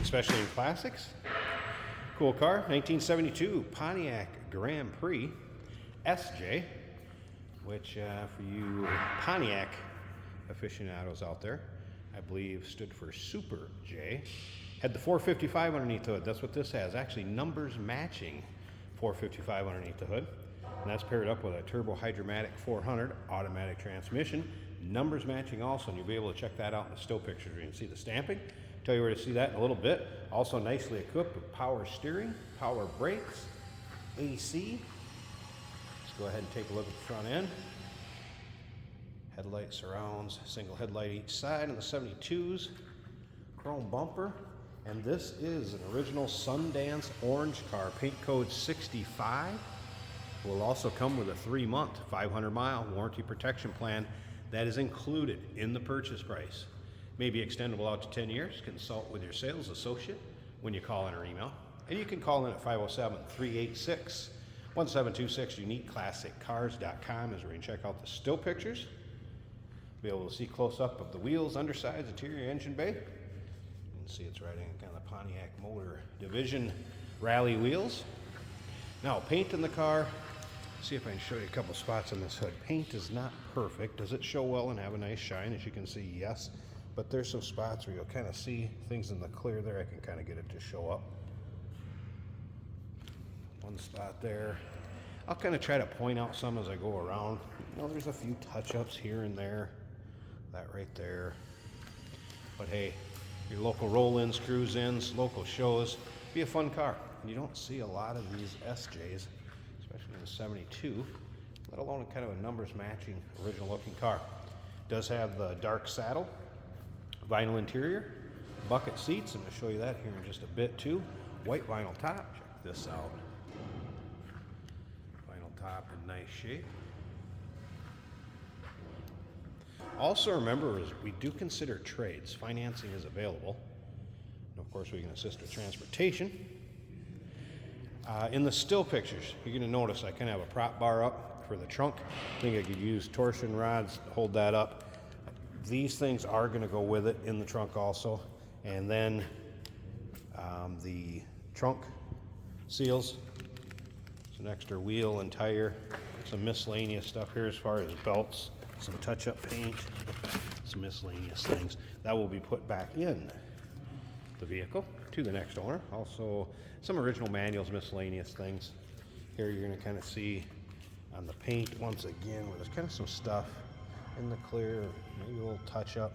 especially in classics. Cool car, 1972 Pontiac Grand Prix SJ, which for you Pontiac aficionados out there, I believe stood for Super J. Had the 455 underneath the hood. That's what this has. Actually, numbers matching 455 underneath the hood. And that's paired up with a turbo hydromatic 400 automatic transmission. Numbers matching also, and you'll be able to check that out in the still pictures. You can see the stamping. Tell you where to see that in a little bit. Also nicely equipped with power steering, power brakes, AC. Let's go ahead and take a look at the front end. Headlight surrounds, single headlight each side, and the 72s. Chrome bumper. And this is an original Sundance orange car, paint code 65. Will also come with a 3-month, 500-mile warranty protection plan that is included in the purchase price. May be extendable out to 10 years. Consult with your sales associate when you call in or email. And you can call in at 507-386-1726. UniqueClassicCars.com is where you can check out the still pictures. Be able to see close up of the wheels, undersides, interior, engine bay. You can see it's riding kind of the Pontiac Motor Division rally wheels. Now, paint in the car. See if I can show you a couple spots on this hood. Paint is not perfect. Does it show well and have a nice shine? As you can see, yes. But there's some spots where you'll kind of see things in the clear there. I can kind of get it to show up. One spot there. I'll kind of try to point out some as I go around. You know, there's a few touch-ups here and there. That right there. But hey, your local roll-ins, cruise-ins, local shows, be a fun car. And you don't see a lot of these SJs, especially in the 72, let alone kind of a numbers matching original looking car. Does have the dark saddle, vinyl interior, bucket seats. I'm going to show you that here in just a bit too. White vinyl top. Check this out. Vinyl top in nice shape. Also remember, we do consider trades. Financing is available. And of course, we can assist with transportation. In the still pictures, you're going to notice I kind of have a prop bar up for the trunk. I think I could use torsion rods to hold that up. These things are going to go with it in the trunk also. And then the trunk seals. It's an extra wheel and tire. Some miscellaneous stuff here as far as belts. Some touch-up paint. Some miscellaneous things. That will be put back in the vehicle to the next owner. Also, some original manuals, miscellaneous things. Here you're going to kind of see on the paint once again where there's kind of some stuff in the clear, maybe a little touch-up.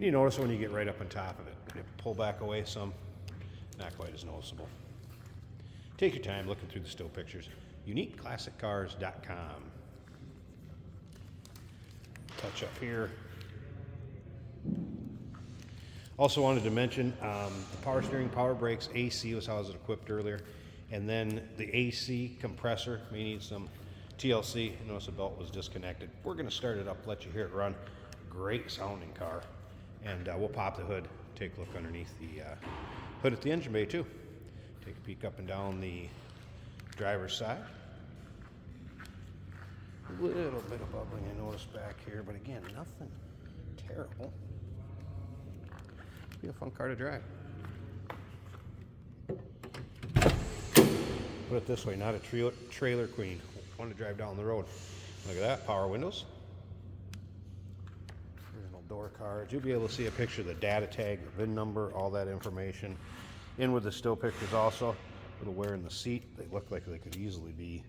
You notice when you get right up on top of it, you pull back away some, not quite as noticeable. Take your time looking through the still pictures. UniqueClassicCars.com. Touch up here. Also wanted to mention the power steering, power brakes, AC was how I was equipped earlier. And then the AC compressor may need some TLC. Notice the belt was disconnected. We're going to start it up, let you hear it run. Great sounding car. And we'll pop the hood, take a look underneath the hood at the engine bay too. Take a peek up and down the driver's side. A little bit of bubbling I noticed back here, but again, nothing terrible. Be a fun car to drive. Put it this way, not a trailer queen. Want to drive down the road. Look at that, power windows. Original door cards. You'll be able to see a picture of the data tag, the VIN number, all that information. In with the still pictures also. A little wear in the seat. They look like they could easily be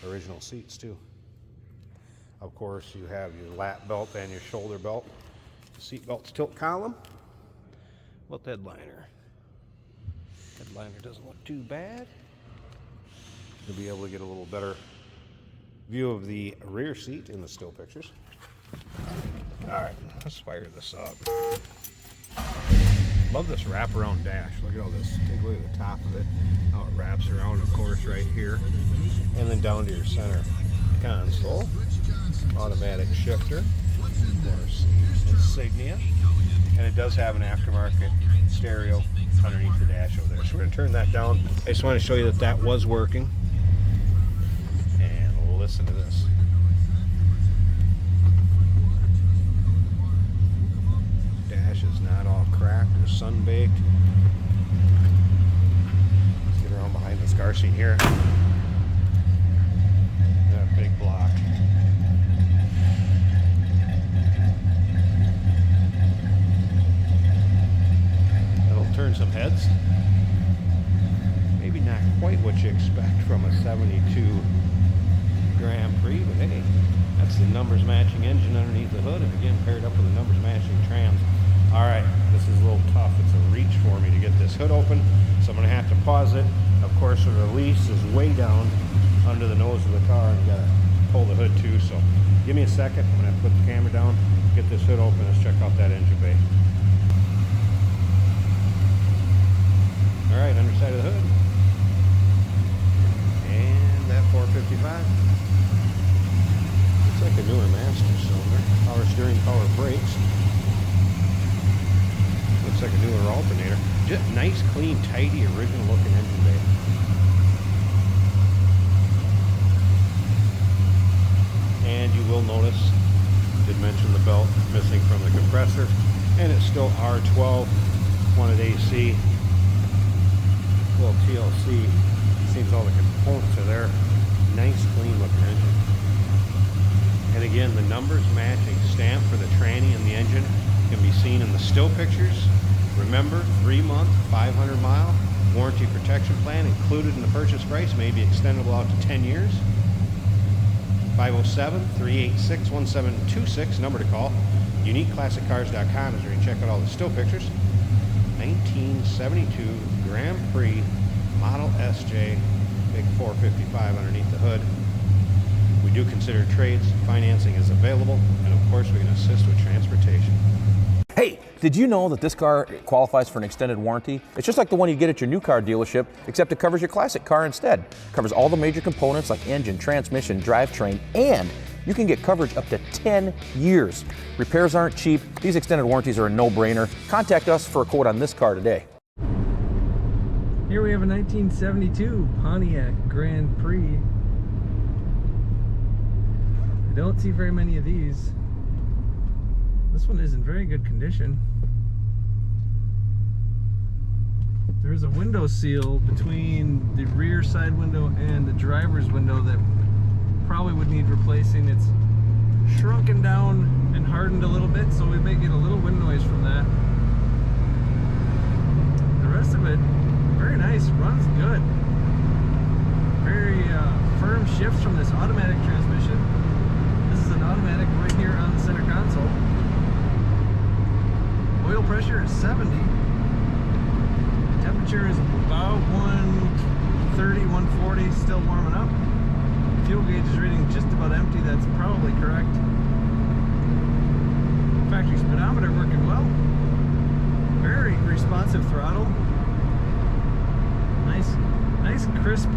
original seats too. Of course, you have your lap belt and your shoulder belt. Seat belts, tilt column. What the headliner? Headliner doesn't look too bad. You'll be able to get a little better view of the rear seat in the still pictures. All right, let's fire this up. Love this wraparound dash. Look at all this. Take a look at the top of it. How it wraps around, of course, right here. And then down to your center console. Automatic shifter. Of course, insignia. And it does have an aftermarket stereo underneath the dash over there. So we're going to turn that down. I just want to show you that that was working. And listen to this. Dash is not all cracked. missing here. That big block. It'll turn some heads. Maybe not quite what you expect from a 72 Grand Prix, but hey, that's the numbers matching engine underneath the hood, and again paired up with the numbers matching trans. All right, this is a little tough. It's a reach for me to get this hood open, so I'm gonna have to pause it. Of course, the release is way down under the nose of the car, and you gotta pull the hood too. So give me a second. I'm gonna have to put the camera down, get this hood open. Let's check out that engine bay. All right, underside of the hood, and that 455. Looks like a newer master cylinder. Power steering, power brakes. Looks like a newer alternator. Just nice, clean, tidy, original looking engine bay. And you will notice, did mention the belt missing from the compressor, and it's still R12, wanted AC. Little TLC, seems all the components are there. Nice, clean looking engine. And again, the numbers matching stamp for the tranny and the engine can be seen in the still pictures. Remember, 3-month, 500-mile warranty protection plan included in the purchase price, may be extendable out to 10 years. 507-386-1726, number to call. UniqueClassicCars.com is where you can check out all the still pictures. 1972 Grand Prix Model SJ, big 455 underneath the hood. We do consider trades, financing is available, and of course we can assist with transportation. Hey, did you know that this car qualifies for an extended warranty? It's just like the one you get at your new car dealership, except it covers your classic car instead. It covers all the major components like engine, transmission, drivetrain, and you can get coverage up to 10 years. Repairs aren't cheap. These extended warranties are a no-brainer. Contact us for a quote on this car today. Here we have a 1972 Pontiac Grand Prix. I don't see very many of these. This one is in very good condition. There's a window seal between the rear side window and the driver's window that probably would need replacing. It's shrunken down and hardened a little bit, so we may get a little wind noise from that. The rest of it, very nice, runs good. Very firm shifts from this automatic transmission. This is an automatic right here on the center console. Oil pressure is 70. Temperature is about 130, 140, still warming up. Fuel gauge is reading just about empty. That's probably correct. Factory speedometer working well. Very responsive throttle. Nice crisp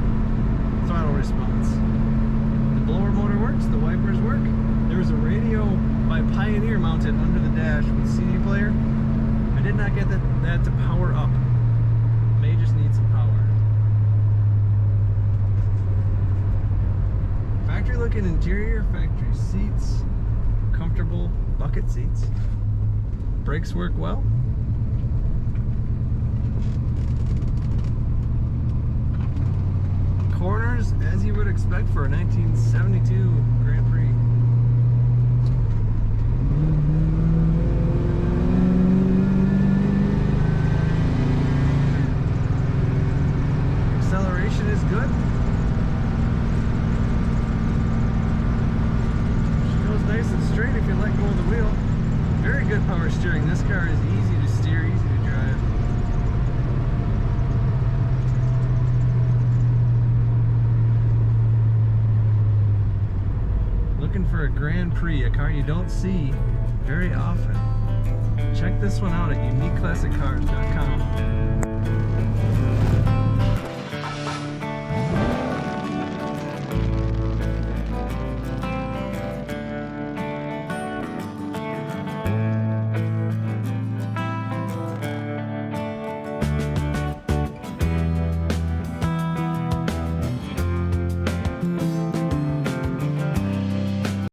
throttle response. The blower motor works. The wipers work. There was a radio by Pioneer mounted under the dash with CD player. I did not get that to power up. May just need some power. Factory looking interior, factory seats, comfortable bucket seats. Brakes work well. Corners as you would expect for a 1972 Grand Prix. Acceleration is good. She goes nice and straight if you let go of the wheel. Very good power steering. This car is easy to steer, easy to drive. Looking for a Grand Prix, a car you don't see very often. Check this one out at UniqueClassicCars.com.